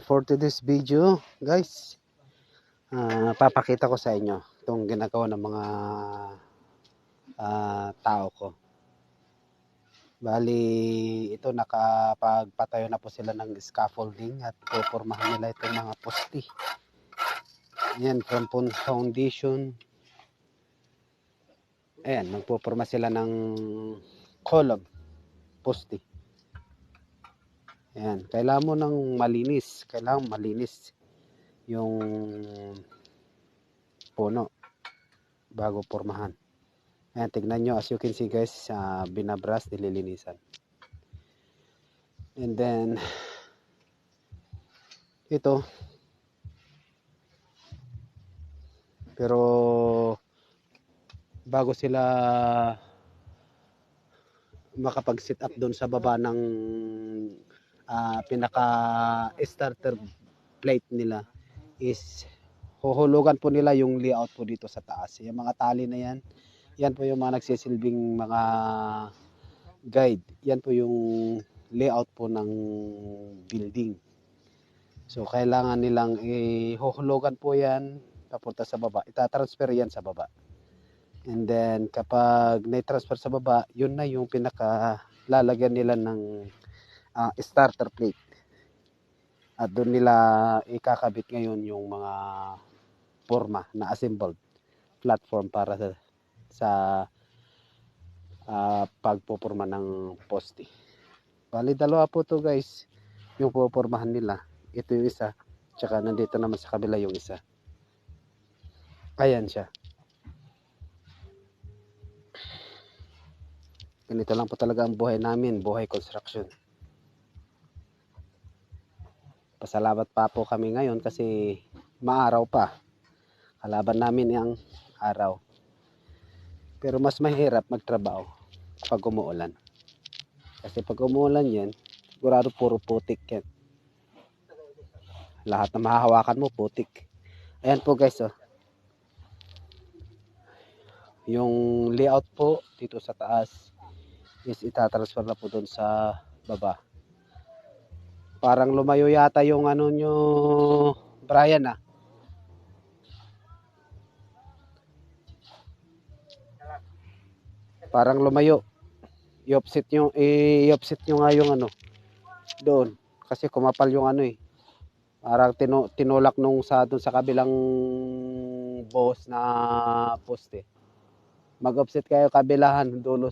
For today's video, guys, papakita ko sa inyo itong ginagawa ng mga tao ko. Bali, ito nakapagpatayo na po sila ng scaffolding at pupormahan nila itong mga poste. Yan, from foundation. Ayan, magpuporma sila ng column, poste. Ayan, kailangan mo ng malinis. Kailangan malinis yung puno bago pormahan. Ayan, tignan nyo. As you can see guys, binabras, nililinisan. And then, ito. Pero, bago sila makapag-sit up doon sa baba ng pinaka-starter plate nila is huhulugan po nila yung layout po dito sa taas. Yung mga tali na yan, yan po yung mga nagsisilbing mga guide. Yan po yung layout po ng building. So kailangan nilang ihuhulugan po yan papunta sa baba. Itatransfer yan sa baba. And then kapag na-transfer sa baba, yun na yung pinaka-lalagyan nila ng starter plate. At doon nila ikakabit ngayon yung mga forma na assembled platform para sa pagpoporma ng poste. Bali dalawa po to guys yung popormahan nila. Ito yung isa, tsaka nandito naman sa kabila yung isa. Ayan siya. Ganito lang po talaga ang buhay namin, buhay construction. Pasalamat pa po kami ngayon kasi maaraw pa. Kalaban namin yung araw. Pero mas mahirap magtrabaho pag umuulan. Kasi pag umuulan yan, sigurado puro putik yan. Lahat na mahahawakan mo, putik. Ayan po guys, oh. Yung layout po dito sa taas is itatransfer na po doon sa baba. Parang lumayo yata yung ano nyo, Brian ah. Parang lumayo. I-offset nyo nga yung ano doon. Kasi kumapal yung ano eh. Parang tinulak nung doon sa kabilang boss na poste. Mag-offset kayo kabilahan, dulo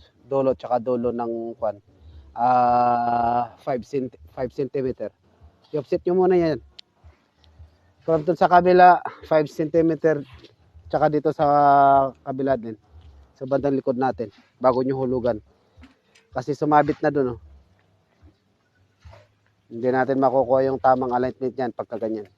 tsaka dulo ng kwan. 5 cm. I-offset nyo muna yan. From doon sa kabila, 5 cm. Tsaka dito sa kabila din. Sa bandang likod natin. Bago nyo hulugan. Kasi sumabit na doon. Oh. Hindi natin makukuha yung tamang alignment yan pagka ganyan.